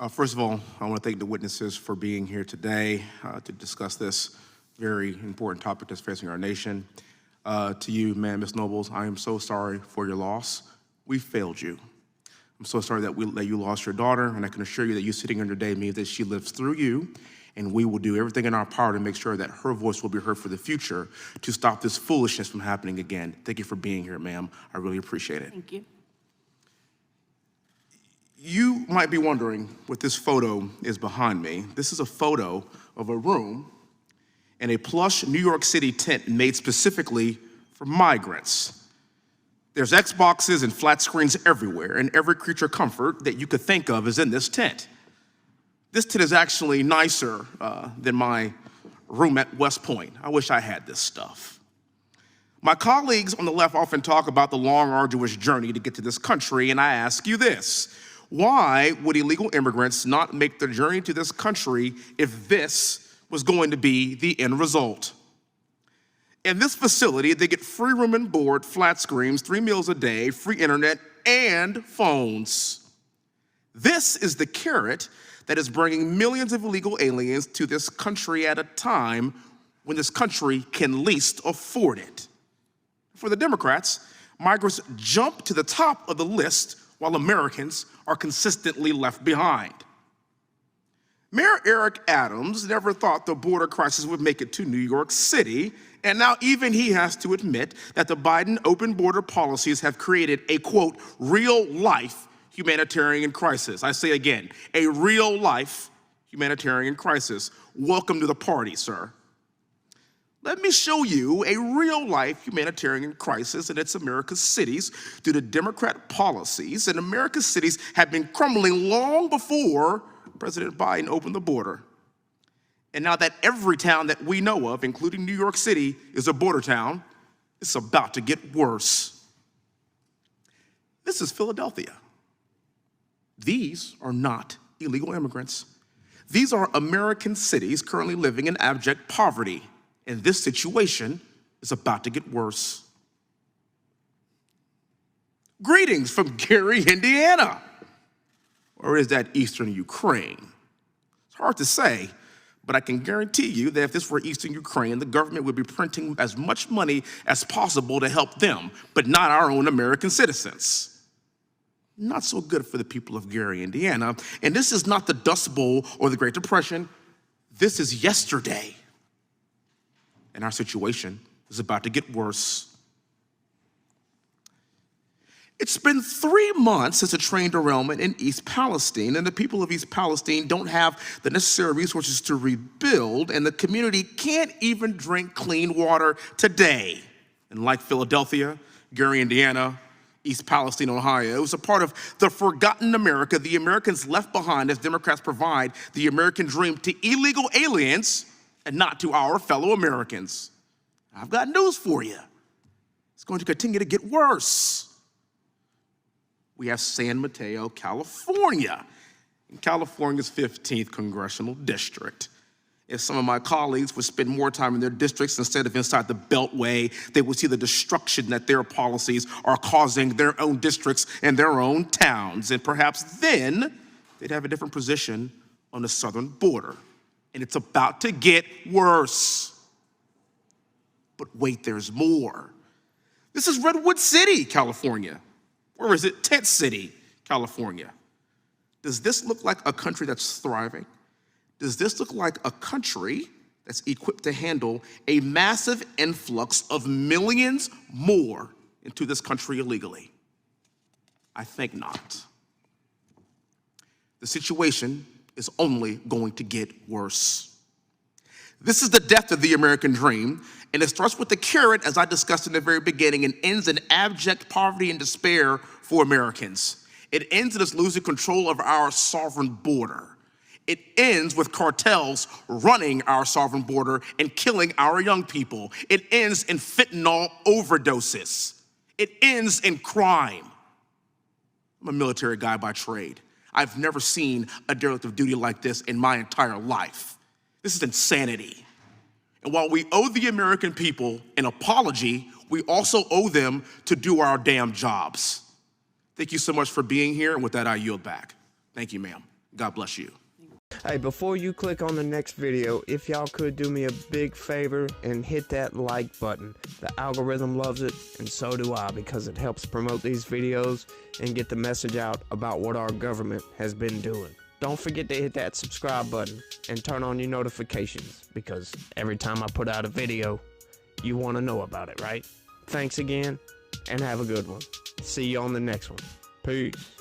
First of all, I want to thank the witnesses for being here today to discuss this very important topic that's facing our nation. To you, Ms. Nobles, I am so sorry for your loss. We failed you. I'm so sorry that you lost your daughter, and I can assure you that you sitting here today means that she lives through you, and we will do everything in our power to make sure that her voice will be heard for the future to stop this foolishness from happening again. Thank you for being here, ma'am. I really appreciate it. Thank you. You might be wondering what this photo is behind me. This is a photo of a room in a plush New York City tent made specifically for migrants. There's Xboxes and flat screens everywhere, and every creature comfort that you could think of is in this tent. This tent is actually nicer than my room at West Point. I wish I had this stuff. My colleagues on the left often talk about the long, arduous journey to get to this country, and I ask you this. Why would illegal immigrants not make the journey to this country if this was going to be the end result? In this facility, they get free room and board, flat screens, 3 meals a day, free internet, and phones. This is the carrot that is bringing millions of illegal aliens to this country at a time when this country can least afford it. For the Democrats, migrants jump to the top of the list while Americans are consistently left behind. Mayor Eric Adams never thought the border crisis would make it to New York City, and now even he has to admit that the Biden open border policies have created a, quote, real-life humanitarian crisis. I say again, a real-life humanitarian crisis. Welcome to the party, sir. Let me show you a real-life humanitarian crisis in its America's cities due to Democrat policies, and America's cities have been crumbling long before President Biden opened the border. And now that every town that we know of, including New York City, is a border town, it's about to get worse. This is Philadelphia. These are not illegal immigrants. These are American cities currently living in abject poverty. And this situation is about to get worse. Greetings from Gary, Indiana. Or is that Eastern Ukraine? It's hard to say, but I can guarantee you that if this were Eastern Ukraine, the government would be printing as much money as possible to help them, but not our own American citizens. Not so good for the people of Gary, Indiana. And this is not the Dust Bowl or the Great Depression. This is yesterday. And our situation is about to get worse. It's been 3 months since a train derailment in East Palestine, and the people of East Palestine don't have the necessary resources to rebuild, and the community can't even drink clean water today. And like Philadelphia, Gary, Indiana, East Palestine, Ohio, it was a part of the forgotten America the Americans left behind as Democrats provide the American dream to illegal aliens and not to our fellow Americans. I've got news for you. It's going to continue to get worse. We have San Mateo, California, in California's 15th congressional district. If some of my colleagues would spend more time in their districts instead of inside the Beltway, they would see the destruction that their policies are causing their own districts and their own towns. And perhaps then they'd have a different position on the southern border. And it's about to get worse. But wait, there's more. This is Redwood City, California. Or is it Tent City, California? Does this look like a country that's thriving? Does this look like a country that's equipped to handle a massive influx of millions more into this country illegally? I think not. The situation is only going to get worse. This is the death of the American dream, and it starts with the carrot, as I discussed in the very beginning, and ends in abject poverty and despair for Americans. It ends in us losing control of our sovereign border. It ends with cartels running our sovereign border and killing our young people. It ends in fentanyl overdoses. It ends in crime. I'm a military guy by trade. I've never seen a derelict of duty like this in my entire life. This is insanity. And while we owe the American people an apology, we also owe them to do our damn jobs. Thank you so much for being here, and with that, I yield back. Thank you, ma'am. God bless you. Hey, before you click on the next video, if y'all could do me a big favor and hit that like button. The algorithm loves it, and so do I, because it helps promote these videos and get the message out about what our government has been doing. Don't forget to hit that subscribe button and turn on your notifications, because every time I put out a video, you want to know about it, right? Thanks again, and have a good one. See you on the next one. Peace.